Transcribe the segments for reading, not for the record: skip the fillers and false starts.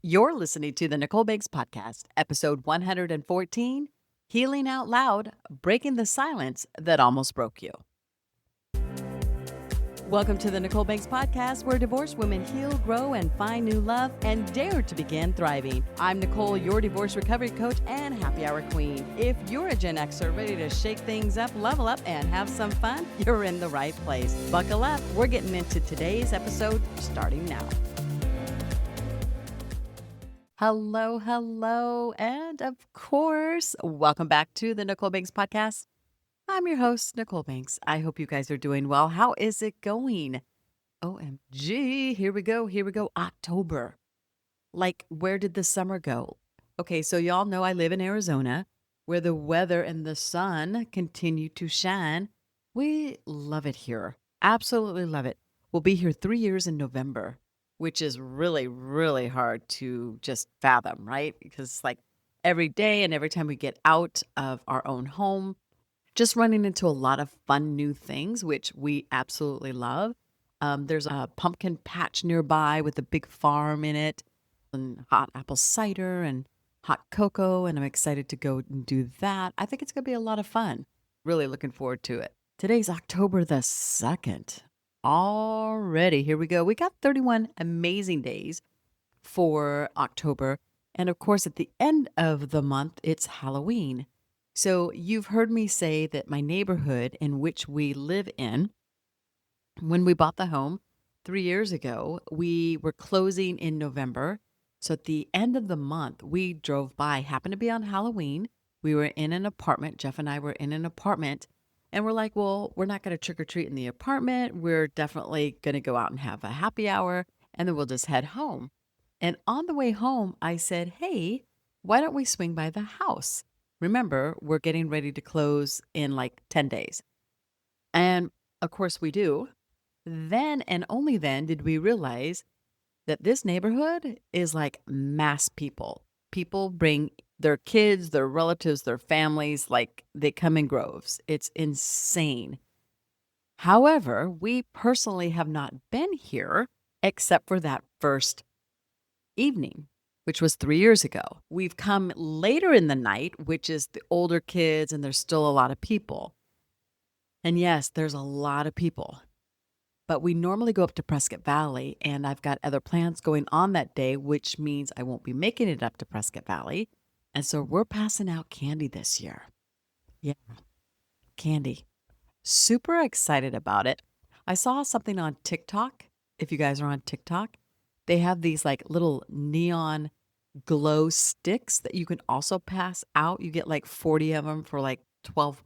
You're listening to the Nicole Banks Podcast, episode 114, Healing Out Loud, Breaking the Silence That Almost Broke You. Welcome to the Nicole Banks Podcast, where divorced women heal, grow, and find new love and dare to begin thriving. I'm Nichole, your divorce recovery coach and happy hour queen. If you're a Gen Xer ready to shake things up, level up, and have some fun, you're in the right place. Buckle up. We're getting into today's episode starting now. Hello, and of course, welcome back to the Nicole Banks Podcast. I'm your host, Nicole Banks. I hope you guys are doing well. How is it going? OMG, here we go, October. Like, where did the summer go? Okay, so y'all know I live in Arizona, where the weather and the sun continue to shine. We love it here. Absolutely love it. We'll be here 3 years in November, which is really, really hard to just fathom, right? Because like every day and every time we get out of our own home, just running into a lot of fun new things, which we absolutely love. There's a pumpkin patch nearby with a big farm in it, and hot apple cider and hot cocoa, and I'm excited to go and do that. I think it's going to be a lot of fun. Really looking forward to it. Today's October the 2nd. Already, here we go. We got 31 amazing days for October. And of course, at the end of the month, it's Halloween. So you've heard me say that my neighborhood in which we live in, when we bought the home 3 years ago, we were closing in November. So at the end of the month, we drove by, happened to be on Halloween. We were in an apartment. Jeff and I were in an apartment. And we're like, well, we're not going to trick or treat in the apartment. We're definitely going to go out and have a happy hour, and then we'll just head home. And on the way home, I said, hey, why don't we swing by the house? Remember, we're getting ready to close in like 10 days. And of course we do. Then and only then did we realize that this neighborhood is like mass people. People bring their kids, their relatives, their families, like they come in groves. It's insane. However, we personally have not been here except for that first evening, which was 3 years ago. We've come later in the night, which is the older kids, and there's still a lot of people. And yes, there's a lot of people. But we normally go up to Prescott Valley, and I've got other plans going on that day, which means I won't be making it up to Prescott Valley. And so we're passing out candy this year. Yeah, candy. Super excited about it. I saw something on TikTok. If you guys are on TikTok, they have these like little neon glow sticks that you can also pass out. You get like 40 of them for like $12.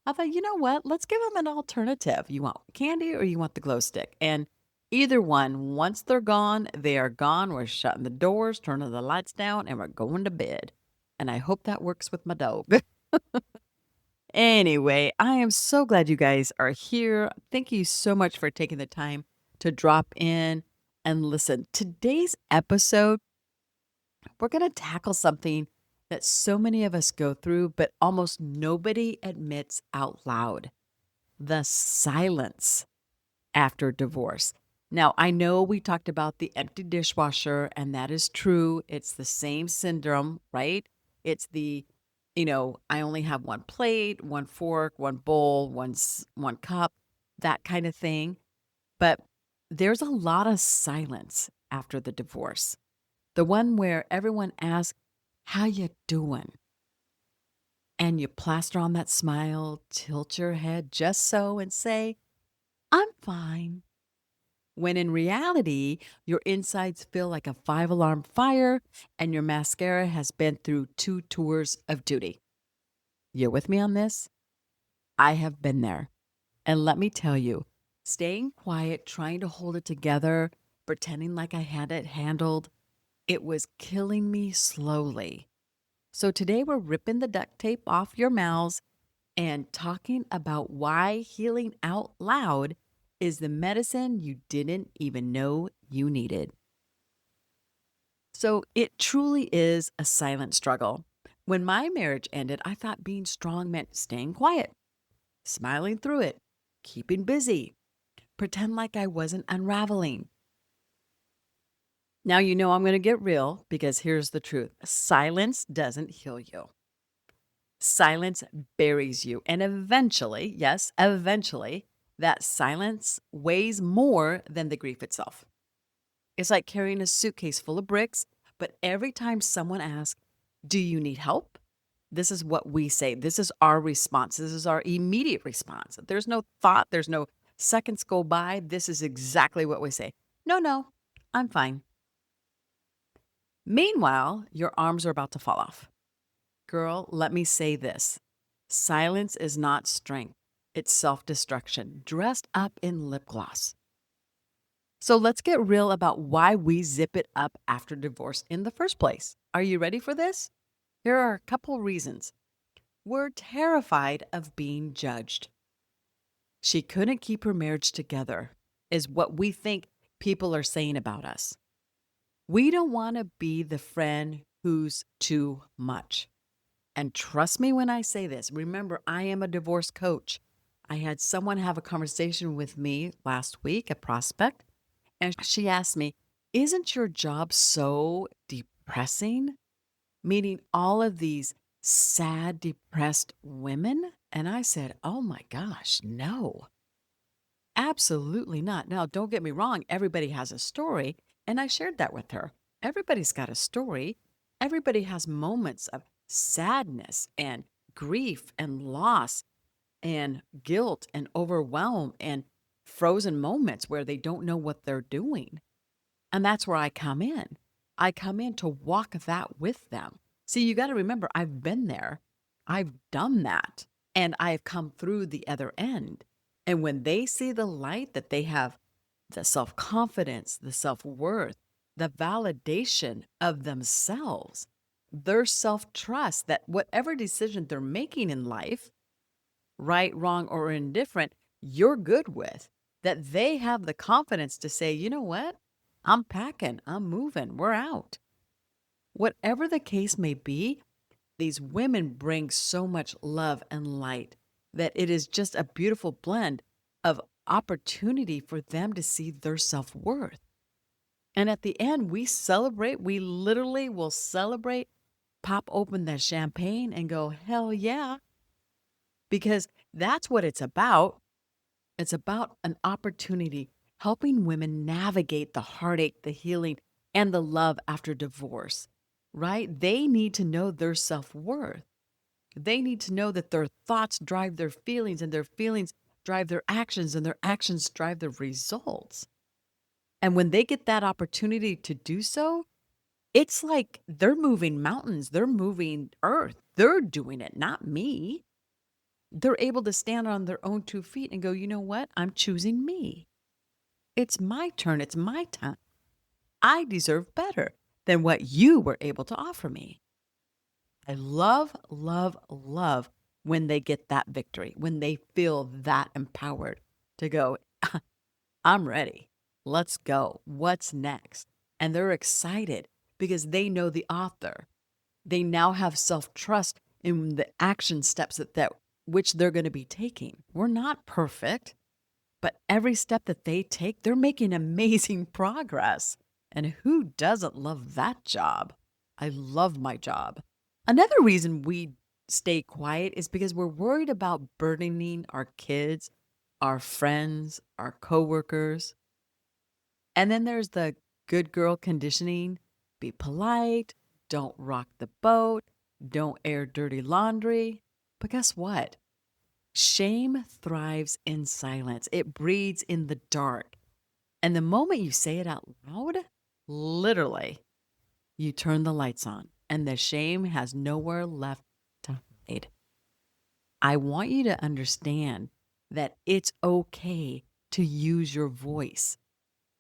I thought, you know what? Let's give them an alternative. You want candy or you want the glow stick? And either one, once they're gone, they are gone. We're shutting the doors, turning the lights down, and we're going to bed. And I hope that works with my dog. Anyway, I am so glad you guys are here. Thank you so much for taking the time to drop in and listen. Today's episode, we're going to tackle something that so many of us go through, but almost nobody admits out loud: the silence after divorce. Now, I know we talked about the empty dishwasher, and that is true. It's the same syndrome, right? It's the, I only have one plate, one fork, one bowl, one cup, that kind of thing. But there's a lot of silence after the divorce. The one where everyone asks, how you doing? And you plaster on that smile, tilt your head just so and say, I'm fine. When in reality, your insides feel like a 5-alarm fire and your mascara has been through 2 tours of duty. You with me on this? I have been there. And let me tell you, staying quiet, trying to hold it together, pretending like I had it handled, it was killing me slowly. So today we're ripping the duct tape off your mouths and talking about why healing out loud is the medicine you didn't even know you needed. So it truly is a silent struggle. When my marriage ended, I thought being strong meant staying quiet, smiling through it, keeping busy, pretend like I wasn't unraveling. Now, you know I'm going to get real because here's the truth: silence doesn't heal you, silence buries you. And eventually, yes, eventually, that silence weighs more than the grief itself. It's like carrying a suitcase full of bricks, but every time someone asks, "Do you need help?" This is what we say. This is our response. This is our immediate response. There's no thought, there's no seconds go by. This is exactly what we say: "No, no, I'm fine." Meanwhile, your arms are about to fall off. Girl, let me say this: silence is not strength, it's self destruction dressed up in lip gloss. So let's get real about why we zip it up after divorce in the first place. Are you ready for this? Here are a couple reasons. We're terrified of being judged. She couldn't keep her marriage together, is what we think people are saying about us. We don't want to be the friend who's too much. And trust me when I say this, remember, I am a divorce coach. I had someone have a conversation with me last week, a prospect, and she asked me, "Isn't your job so depressing?" Meeting all of these sad, depressed women. And I said, "Oh my gosh, no, absolutely not." Now, don't get me wrong, everybody has a story. And I shared that with her. Everybody's got a story. Everybody has moments of sadness and grief and loss and guilt and overwhelm and frozen moments where they don't know what they're doing. And that's where I come in. I come in to walk that with them. See, you got to remember, I've been there, I've done that, and I've come through the other end. And when they see the light, that they have the self confidence, the self worth, the validation of themselves, their self trust, that whatever decision they're making in life, right, wrong, or indifferent, you're good with, that they have the confidence to say, "You know what? I'm packing, I'm moving, we're out." Whatever the case may be, these women bring so much love and light that it is just a beautiful blend of opportunity for them to see their self worth. And at the end, we celebrate, we literally will celebrate, pop open the champagne and go, "Hell yeah," because that's what it's about. It's about an opportunity helping women navigate the heartache, the healing, and the love after divorce, right? They need to know their self worth. They need to know that their thoughts drive their feelings, and their feelings drive their actions, and their actions drive their results. And when they get that opportunity to do so, it's like they're moving mountains, they're moving earth, they're doing it, not me. They're able to stand on their own 2 feet and go, "You know what? I'm choosing me. It's my turn. It's my time. I deserve better than what you were able to offer me." I love, love, love when they get that victory, when they feel that empowered to go, "I'm ready. Let's go. What's next?" And they're excited because they know the author. They now have self trust in the action steps that which they're going to be taking. We're not perfect. But every step that they take, they're making amazing progress. And who doesn't love that job? I love my job. Another reason we stay quiet is because we're worried about burdening our kids, our friends, our coworkers. And then there's the good girl conditioning: be polite, don't rock the boat, don't air dirty laundry. But guess what? Shame thrives in silence. It breeds in the dark. And the moment you say it out loud, literally, you turn the lights on and the shame has nowhere left to hide. I want you to understand that it's okay to use your voice.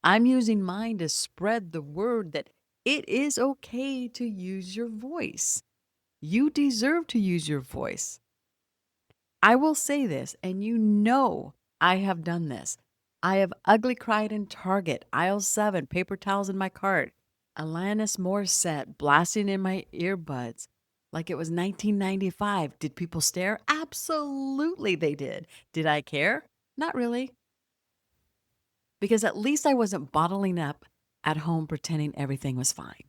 I'm using mine to spread the word that it is okay to use your voice. You deserve to use your voice. I will say this, and you know I have done this. I have ugly cried in Target, aisle 7, paper towels in my cart, Alanis Morissette blasting in my earbuds like it was 1995. Did people stare? Absolutely they did. Did I care? Not really, because at least I wasn't bottling up at home pretending everything was fine.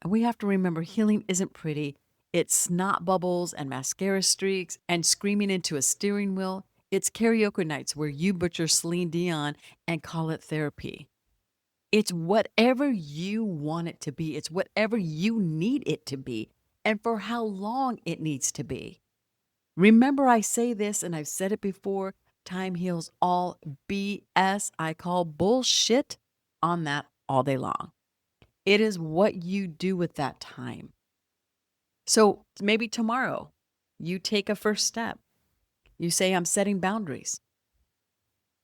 And we have to remember healing isn't pretty. It's snot bubbles and mascara streaks and screaming into a steering wheel. It's karaoke nights where you butcher Celine Dion and call it therapy. It's whatever you want it to be. It's whatever you need it to be and for how long it needs to be. Remember, I say this and I've said it before, time heals all BS. I call bullshit on that all day long. It is what you do with that time. So maybe tomorrow you take a first step. You say, I'm setting boundaries.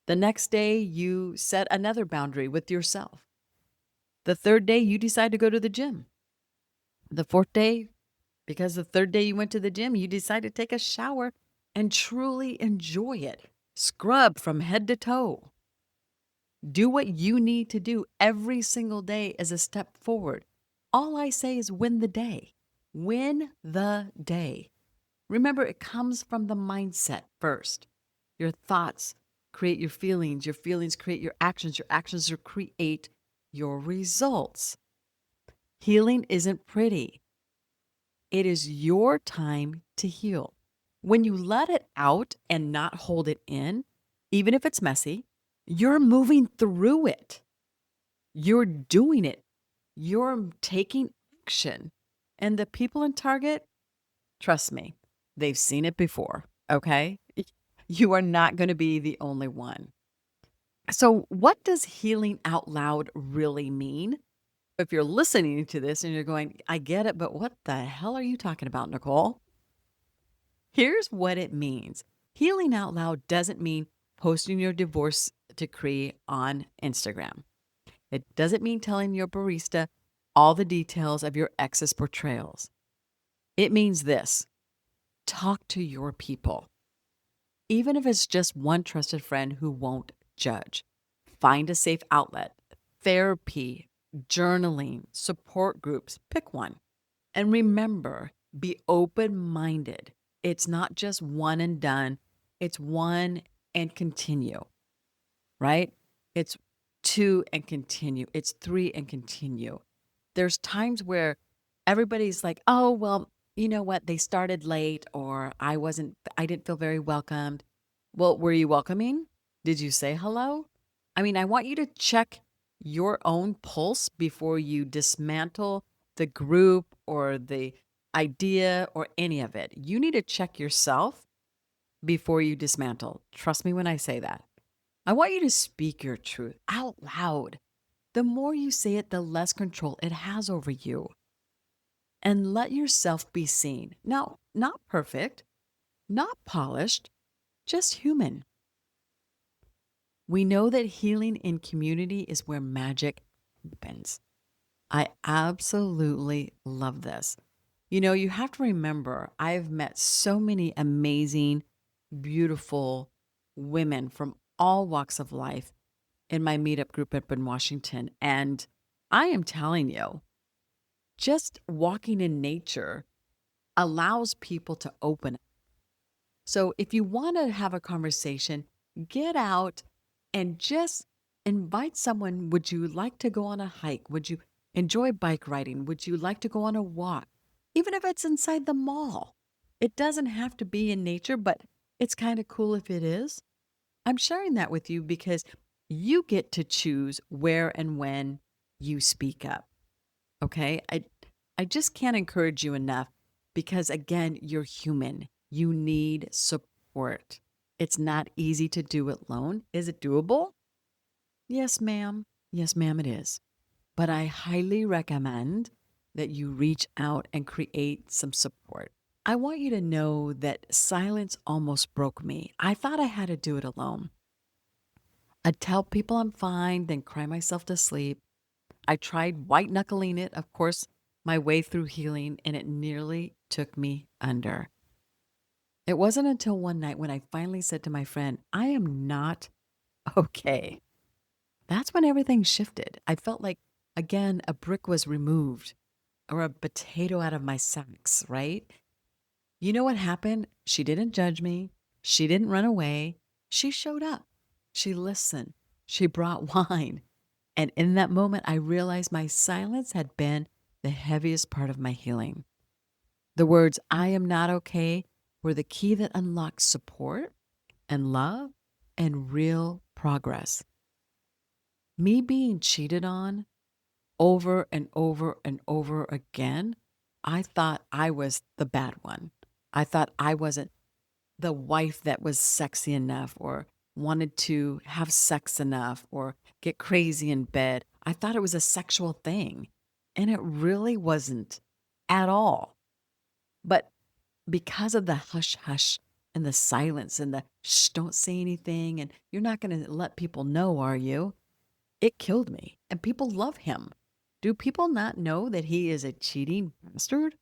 The next day, you set another boundary with yourself. The third day, you decide to go to the gym. The fourth day, because the third day you went to the gym, you decide to take a shower and truly enjoy it. Scrub from head to toe. Do what you need to do every single day as a step forward. All I say is win the day. Win the day. Remember, it comes from the mindset first. Your thoughts create your feelings create your actions create your results. Healing isn't pretty. It is your time to heal. When you let it out and not hold it in, even if it's messy, you're moving through it. You're doing it. You're taking action. And the people in Target, trust me, they've seen it before, okay? You are not going to be the only one. So, what does healing out loud really mean? If you're listening to this and you're going, I get it, but what the hell are you talking about, Nichole? Here's what it means. Healing out loud doesn't mean posting your divorce decree on Instagram. It doesn't mean telling your barista all the details of your ex's portrayals. It means this: talk to your people. Even if it's just one trusted friend who won't judge, find a safe outlet, therapy, journaling, support groups, pick one. And remember, be open minded. It's not just one and done, it's one and continue, right? It's two and continue, it's three and continue. There's times where everybody's like, oh, well, you know what? They started late, or I didn't feel very welcomed. Well, were you welcoming? Did you say hello? I mean, I want you to check your own pulse before you dismantle the group or the idea or any of it. You need to check yourself before you dismantle. Trust me when I say that. I want you to speak your truth out loud. The more you say it, the less control it has over you. And let yourself be seen. Now, not perfect, not polished, just human. We know that healing in community is where magic happens. I absolutely love this. You know, you have to remember, I've met so many amazing, beautiful women from all walks of life in my meetup group up in Washington. And I am telling you, just walking in nature allows people to open up. So if you want to have a conversation, get out and just invite someone. Would you like to go on a hike? Would you enjoy bike riding? Would you like to go on a walk? Even if it's inside the mall. It doesn't have to be in nature, but it's kind of cool if it is. I'm sharing that with you because you get to choose where and when you speak up. Okay? I just can't encourage you enough because again, you're human. You need support. It's not easy to do it alone. Is it doable? Yes, ma'am. Yes, ma'am, it is. But I highly recommend that you reach out and create some support. I want you to know that silence almost broke me. I thought I had to do it alone. I'd tell people I'm fine, then cry myself to sleep. I tried white knuckling it, of course, my way through healing, and it nearly took me under. It wasn't until one night when I finally said to my friend, I am not okay. That's when everything shifted. I felt like, again, a brick was removed or a potato out of my sacks, right? You know what happened? She didn't judge me. She didn't run away. She showed up. She listened. She brought wine. And in that moment, I realized my silence had been the heaviest part of my healing. The words, I am not okay, were the key that unlocked support and love and real progress. Me being cheated on over and over and over again, I thought I was the bad one. I thought I wasn't the wife that was sexy enough or wanted to have sex enough or get crazy in bed. I thought it was a sexual thing, and it really wasn't at all. But because of the hush hush and the silence and the shh, don't say anything, and you're not going to let people know, are you? It killed me. And people love him. Do people not know that he is a cheating bastard?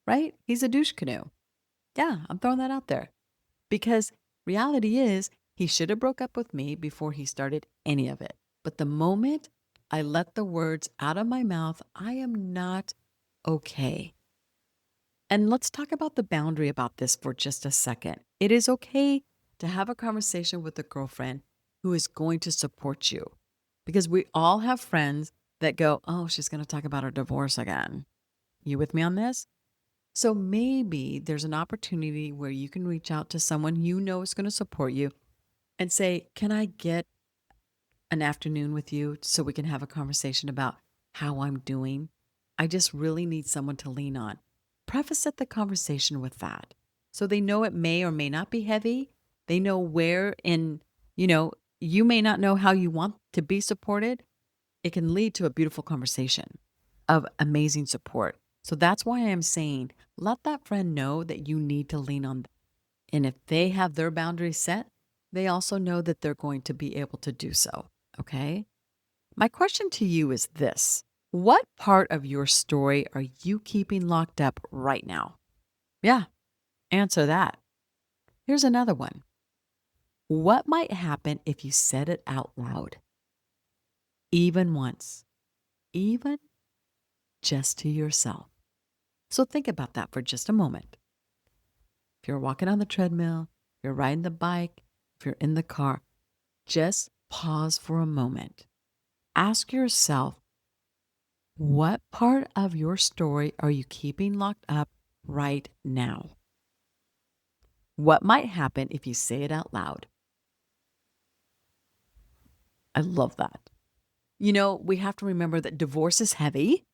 Right? He's a douche canoe. Yeah, I'm throwing that out there. Because reality is, he should have broke up with me before he started any of it. But the moment I let the words out of my mouth, I am not okay. And let's talk about the boundary about this for just a second. It is okay to have a conversation with a girlfriend who is going to support you. Because we all have friends that go, oh, she's going to talk about her divorce again. You with me on this? So maybe there's an opportunity where you can reach out to someone you know is going to support you and say, can I get an afternoon with you so we can have a conversation about how I'm doing? I just really need someone to lean on. Preface the conversation with that. So they know it may or may not be heavy. They know where you may not know how you want to be supported. It can lead to a beautiful conversation of amazing support. So that's why I'm saying, let that friend know that you need to lean on them. And if they have their boundaries set, they also know that they're going to be able to do so. Okay? My question to you is this. What part of your story are you keeping locked up right now? Yeah, answer that. Here's another one. What might happen if you said it out loud? Even once. Even just to yourself. So think about that for just a moment. If you're walking on the treadmill, if you're riding the bike, if you're in the car, just pause for a moment. Ask yourself, what part of your story are you keeping locked up right now? What might happen if you say it out loud? I love that. We have to remember that divorce is heavy,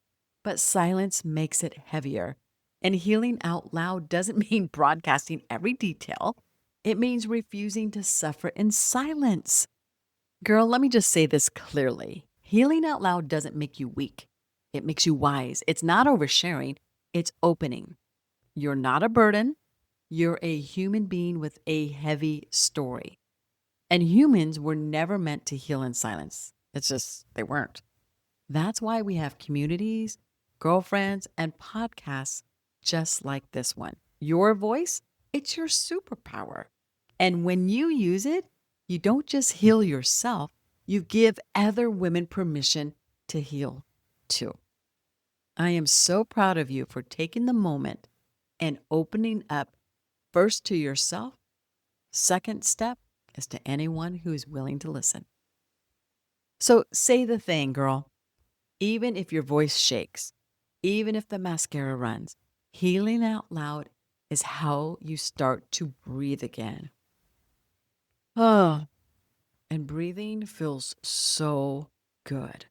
but silence makes it heavier. And healing out loud doesn't mean broadcasting every detail. It means refusing to suffer in silence. Girl, let me just say this clearly. Healing out loud doesn't make you weak. It makes you wise. It's not oversharing. It's opening. You're not a burden. You're a human being with a heavy story. And humans were never meant to heal in silence. It's just, they weren't. That's why we have communities, girlfriends, and podcasts just like this one. Your voice, it's your superpower. And when you use it, you don't just heal yourself, you give other women permission to heal too. I am so proud of you for taking the moment and opening up first to yourself. Second step is to anyone who is willing to listen. So say the thing, girl. Even if your voice shakes, even if the mascara runs, healing out loud is how you start to breathe again. Oh, and breathing feels so good.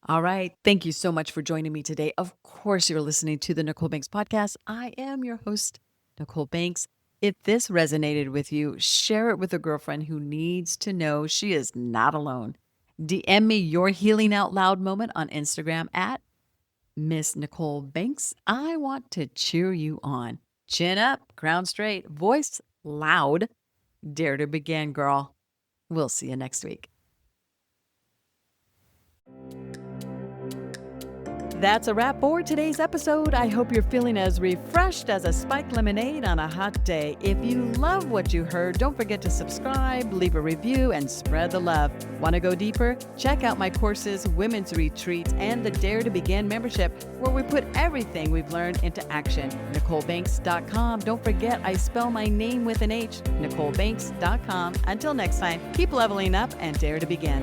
All right. Thank you so much for joining me today. Of course, you're listening to the Nichole Banks podcast. I am your host, Nichole Banks. If this resonated with you, share it with a girlfriend who needs to know she is not alone. DM me your healing out loud moment on Instagram at Miss Nichole Banks. I want to cheer you on. Chin up, crown straight, voice loud. Dare to begin, girl. We'll see you next week. That's a wrap for today's episode. I hope you're feeling as refreshed as a spiked lemonade on a hot day. If you love what you heard, don't forget to subscribe, leave a review, and spread the love. Want to go deeper? Check out my courses, women's retreats, and the Dare to Begin membership, where we put everything we've learned into action. NicholeBanks.com. Don't forget, I spell my name with an H. NicholeBanks.com. Until next time, keep leveling up and dare to begin.